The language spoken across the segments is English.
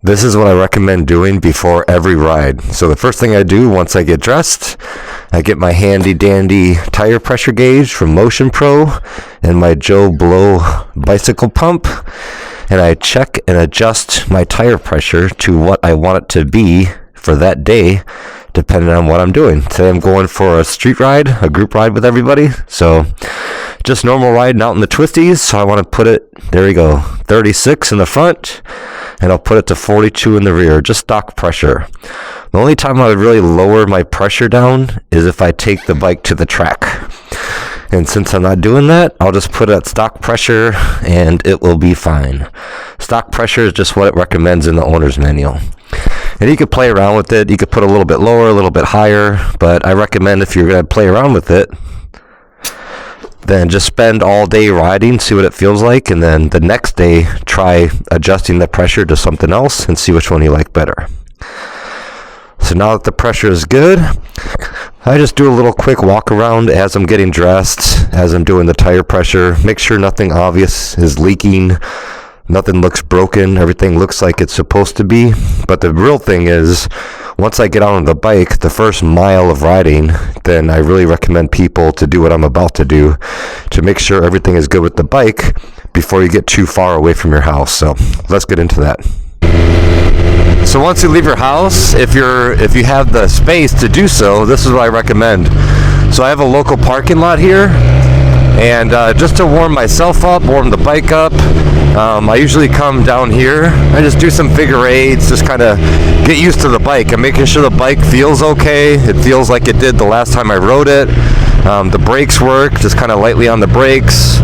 This is what I recommend doing before every ride. So the first thing I do once I get dressed, I get my handy dandy tire pressure gauge from Motion Pro and my Joe Blow bicycle pump, and I check and adjust my tire pressure to what I want it to be for that day, depending on what I'm doing. Today I'm going for a street ride, a group ride with everybody. So just normal riding out in the twisties. So I want to put it, there we go, 36 in the front, and I'll put it to 42 in the rear, just stock pressure. The only time I would really lower my pressure down is if I take the bike to the track. And since I'm not doing that, I'll just put it at stock pressure and it will be fine. Stock pressure is just what it recommends in the owner's manual. And you could play around with it. You could put a little bit lower, a little bit higher, but I recommend if you're going to play around with it, then just spend all day riding, see what it feels like, and then the next day try adjusting the pressure to something else and see which one you like better. So now that the pressure is good, I just do a little quick walk around as I'm getting dressed, as I'm doing the tire pressure, make sure nothing obvious is leaking, nothing looks broken, everything looks like it's supposed to be. But the real thing is, once I get on the bike, the first mile of riding, then I really recommend people to do what I'm about to do to make sure everything is good with the bike before you get too far away from your house. So let's get into that. So once you leave your house, if you have the space to do so, this is what I recommend. So I have a local parking lot here, and just to warm myself up, warm the bike up, I usually come down here. I just do some figure eights, just kind of get used to the bike. I'm making sure the bike feels okay. It feels like it did the last time I rode it. The brakes work, just kind of lightly on the brakes.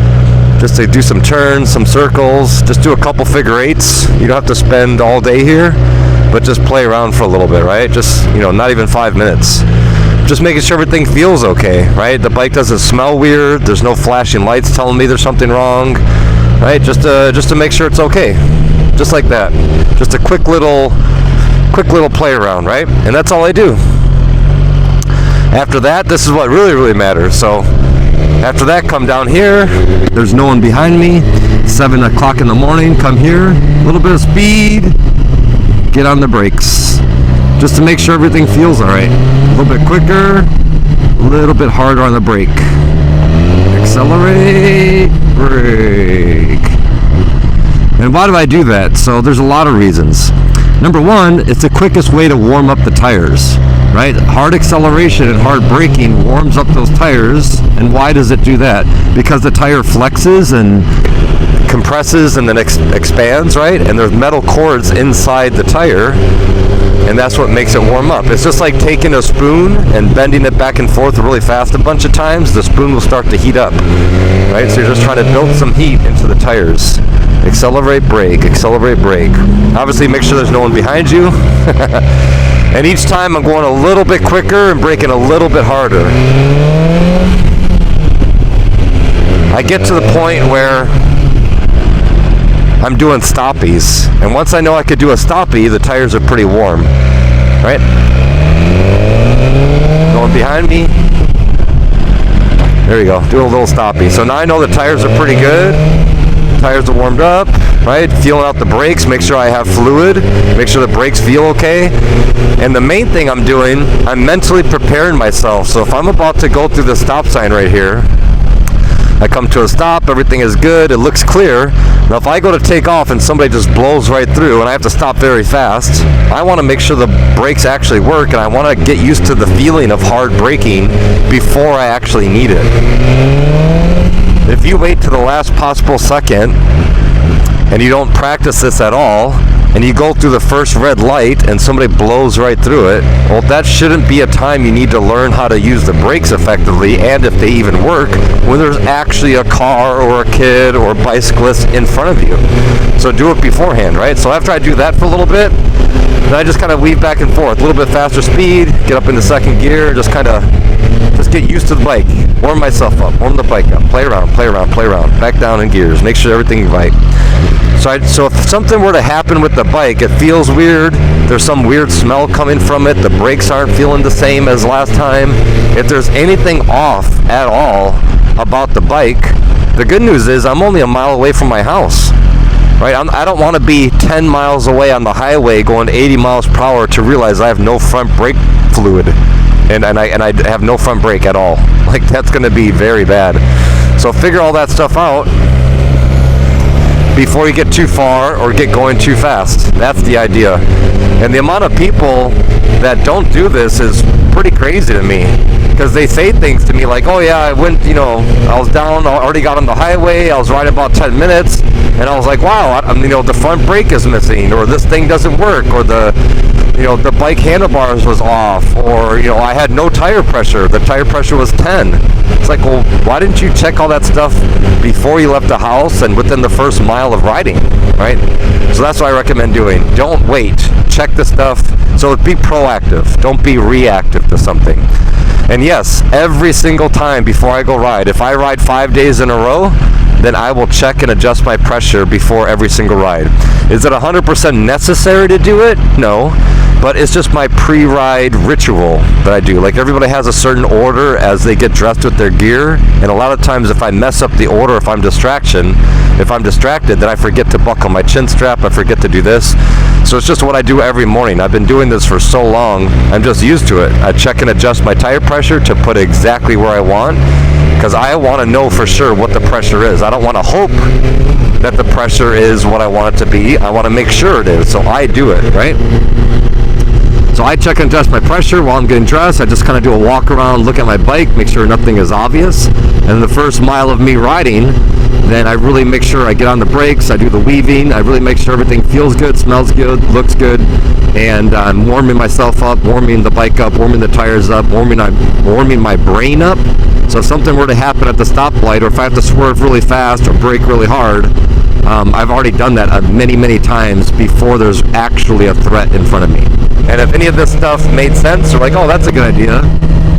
Just to do some turns, some circles, just do a couple figure eights. You don't have to spend all day here, but just play around for a little bit, right? Just, not even 5 minutes. Just making sure everything feels okay, right? The bike doesn't smell weird. There's no flashing lights telling me there's something wrong, right? Just to make sure it's okay. Just like that. Just a quick little play around, right? And that's all I do. After that, this is what really matters. So after that, come down here. There's no one behind me. 7 o'clock in the morning, come here. A little bit of speed. Get on the brakes. Just to make sure everything feels all right. A little bit quicker, a little bit harder on the brake. Accelerate, brake. And why do I do that? So there's a lot of reasons. Number one, it's the quickest way to warm up the tires, right? Hard acceleration and hard braking warms up those tires. And why does it do that? Because the tire flexes and compresses and then expands, right? And there's metal cords inside the tire, and that's what makes it warm up. It's just like taking a spoon and bending it back and forth really fast a bunch of times. The spoon will start to heat up, right? So you're just trying to build some heat into the tires. Accelerate, brake, accelerate, brake. Obviously make sure there's no one behind you. And each time I'm going a little bit quicker and braking a little bit harder. I get to the point where I'm doing stoppies, and once I know I could do a stoppie, the tires are pretty warm, right? Going behind me. There you go, do a little stoppie. So now I know the tires are pretty good. Tires are warmed up, right? Feeling out the brakes, make sure I have fluid, make sure the brakes feel okay. And the main thing I'm doing, I'm mentally preparing myself. So if I'm about to go through the stop sign right here, I come to a stop, everything is good, it looks clear. Now if I go to take off and somebody just blows right through and I have to stop very fast, I want to make sure the brakes actually work, and I want to get used to the feeling of hard braking before I actually need it. If you wait to the last possible second and you don't practice this at all, and you go through the first red light and somebody blows right through it, well, that shouldn't be a time you need to learn how to use the brakes effectively, and if they even work, when there's actually a car or a kid or a bicyclist in front of you. So do it beforehand, right? So after I do that for a little bit, then I just kind of weave back and forth, a little bit faster speed, get up into second gear, just get used to the bike, warm myself up, warm the bike up, play around, back down in gears, make sure everything's right. So if something were to happen with the bike, it feels weird, there's some weird smell coming from it, the brakes aren't feeling the same as last time, if there's anything off at all about the bike, the good news is I'm only a mile away from my house. right? I don't want to be 10 miles away on the highway going 80 miles per hour to realize I have no front brake fluid, and I have no front brake at all. Like, that's going to be very bad. So figure all that stuff out before you get too far or get going too fast. That's the idea. And the amount of people that don't do this is pretty crazy to me, because they say things to me like, oh yeah, I went, I was down, I already got on the highway, I was riding about 10 minutes, and I was like, wow, the front brake is missing, or this thing doesn't work, or the bike handlebars was off, or, I had no tire pressure, the tire pressure was 10. It's like, well, why didn't you check all that stuff before you left the house and within the first mile of riding, right? So that's what I recommend doing. Don't wait. Check the stuff. So be proactive. Don't be reactive to something. And yes, every single time before I go ride, if I ride 5 days in a row, then I will check and adjust my pressure before every single ride. Is it 100% necessary to do it? No. But it's just my pre-ride ritual that I do. Like, everybody has a certain order as they get dressed with their gear, and a lot of times if I mess up the order, if I'm distracted, then I forget to buckle my chin strap, I forget to do this. So it's just what I do every morning. I've been doing this for so long, I'm just used to it. I check and adjust my tire pressure to put it exactly where I want, because I want to know for sure what the pressure is. I don't want to hope that the pressure is what I want it to be. I want to make sure it is, so I do it, right? So I check and adjust my pressure while I'm getting dressed. I just kind of do a walk around, look at my bike, make sure nothing is obvious. And the first mile of me riding, then I really make sure I get on the brakes, I do the weaving, I really make sure everything feels good, smells good, looks good, and I'm warming myself up, warming the bike up, warming the tires up, warming my brain up. So if something were to happen at the stoplight, or if I have to swerve really fast or brake really hard, I've already done that many, many times before there's actually a threat in front of me. And if any of this stuff made sense, or like, oh, that's a good idea,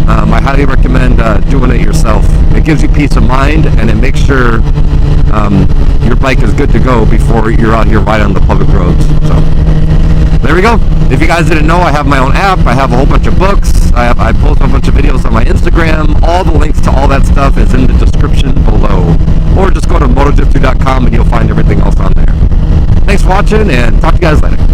I highly recommend doing it yourself. It gives you peace of mind, and it makes sure your bike is good to go before you're out here riding on the public roads. So there we go. If you guys didn't know, I have my own app. I have a whole bunch of books. I post a bunch of videos on my Instagram. All the links to all that stuff is in the description below. Or just go to MotoJitsu.com and you'll find everything else on there. Thanks for watching, and talk to you guys later.